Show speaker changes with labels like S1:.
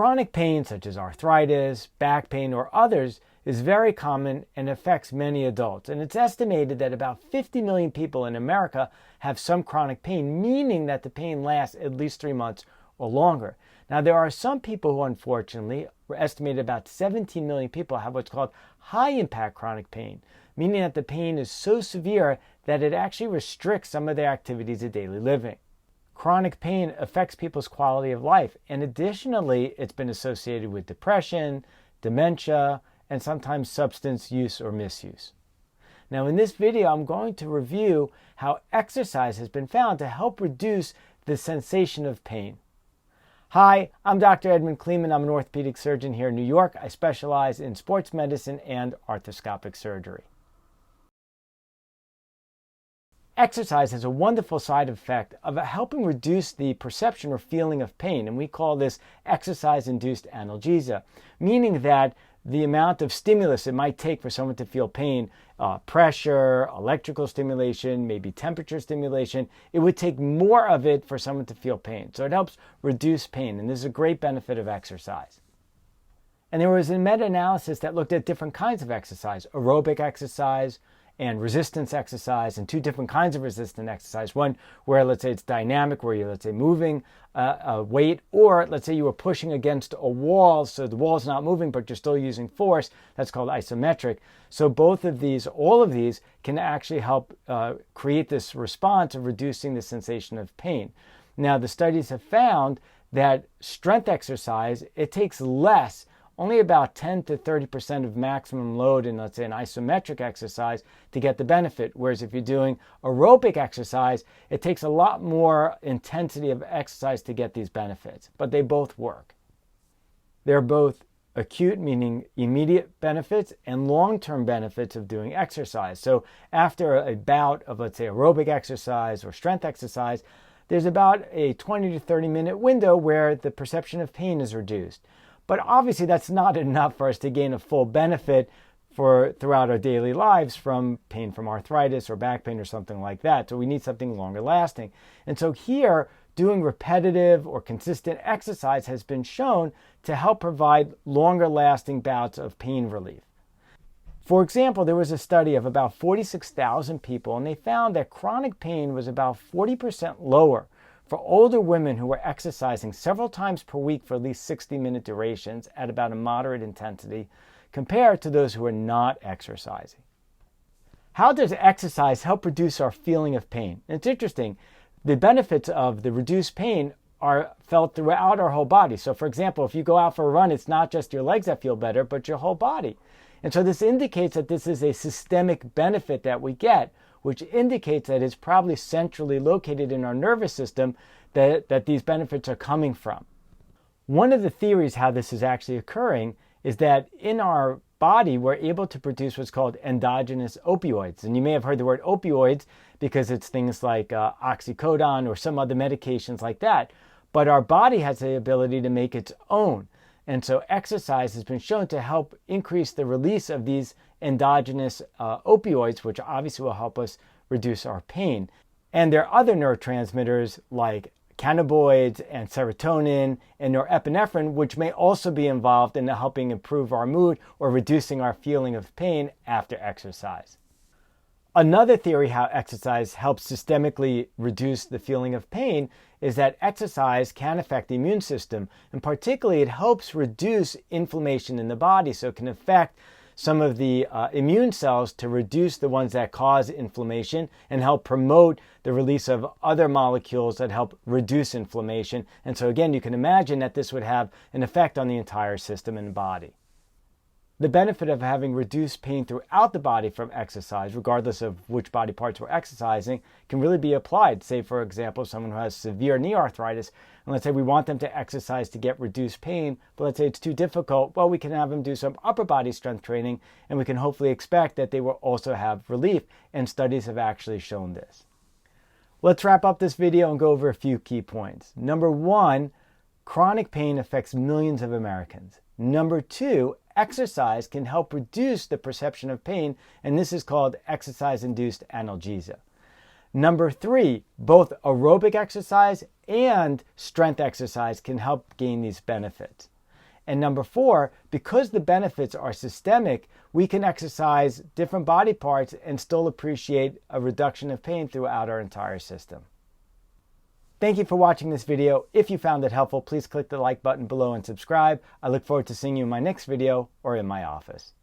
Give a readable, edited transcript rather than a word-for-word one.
S1: Chronic pain such as arthritis, back pain, or others is very common and affects many adults. And it's estimated that about 50 million people in America have some chronic pain, meaning that the pain lasts at least 3 months or longer. Now, there are some people who, unfortunately, we're estimated about 17 million people have what's called high-impact chronic pain, meaning that the pain is so severe that it actually restricts some of their activities of daily living. Chronic pain affects people's quality of life, and additionally, it's been associated with depression, dementia, and sometimes substance use or misuse. Now, in this video, I'm going to review how exercise has been found to help reduce the sensation of pain. Hi, I'm Dr. Edmond Cleeman. I'm an orthopedic surgeon here in New York. I specialize in sports medicine and arthroscopic surgery. Exercise has a wonderful side effect of helping reduce the perception or feeling of pain, and we call this exercise-induced analgesia, meaning that the amount of stimulus it might take for someone to feel pain, pressure, electrical stimulation, maybe temperature stimulation, it would take more of it for someone to feel pain. So it helps reduce pain, and this is a great benefit of exercise. And there was a meta-analysis that looked at different kinds of exercise, aerobic exercise, and resistance exercise, and two different kinds of resistance exercise. One where, let's say, it's dynamic, where you're, let's say, moving a weight, or let's say you were pushing against a wall, so the wall's not moving, but you're still using force. That's called isometric. So both of these, all of these, can actually help create this response of reducing the sensation of pain. Now, the studies have found that strength exercise, it takes less, only about 10 to 30% of maximum load in, let's say, an isometric exercise to get the benefit. Whereas if you're doing aerobic exercise, it takes a lot more intensity of exercise to get these benefits. But they both work. They're both acute, meaning immediate benefits, and long-term benefits of doing exercise. So after a bout of, let's say, aerobic exercise or strength exercise, there's about a 20 to 30 minute window where the perception of pain is reduced. But obviously that's not enough for us to gain a full benefit throughout our daily lives from pain from arthritis or back pain or something like that. So we need something longer lasting. And so here, doing repetitive or consistent exercise has been shown to help provide longer lasting bouts of pain relief. For example, there was a study of about 46,000 people, and they found that chronic pain was about 40% lower for older women who were exercising several times per week for at least 60-minute durations at about a moderate intensity compared to those who are not exercising. How does exercise help reduce our feeling of pain? It's interesting. The benefits of the reduced pain are felt throughout our whole body. So for example, if you go out for a run, it's not just your legs that feel better, but your whole body. And so this indicates that this is a systemic benefit that we get, which indicates that it's probably centrally located in our nervous system that these benefits are coming from. One of the theories how this is actually occurring is that in our body, we're able to produce what's called endogenous opioids. And you may have heard the word opioids because it's things like oxycodone or some other medications like that. But our body has the ability to make its own. And so exercise has been shown to help increase the release of these endogenous opioids, which obviously will help us reduce our pain. And there are other neurotransmitters like cannabinoids and serotonin and norepinephrine, which may also be involved in helping improve our mood or reducing our feeling of pain after exercise. Another theory how exercise helps systemically reduce the feeling of pain is that exercise can affect the immune system, and particularly it helps reduce inflammation in the body, so it can affect some of the immune cells to reduce the ones that cause inflammation and help promote the release of other molecules that help reduce inflammation. And so again, you can imagine that this would have an effect on the entire system and body. The benefit of having reduced pain throughout the body from exercise, regardless of which body parts we're exercising, can really be applied. Say, for example, someone who has severe knee arthritis, and let's say we want them to exercise to get reduced pain, but let's say it's too difficult. Well, we can have them do some upper body strength training, and we can hopefully expect that they will also have relief, and studies have actually shown this. Let's wrap up this video and go over a few key points. Number one, chronic pain affects millions of Americans. Number two, exercise can help reduce the perception of pain, and this is called exercise-induced analgesia. Number three, both aerobic exercise and strength exercise can help gain these benefits. And number 4, because the benefits are systemic, we can exercise different body parts and still appreciate a reduction of pain throughout our entire system. Thank you for watching this video. If you found it helpful, please click the like button below and subscribe. I look forward to seeing you in my next video or in my office.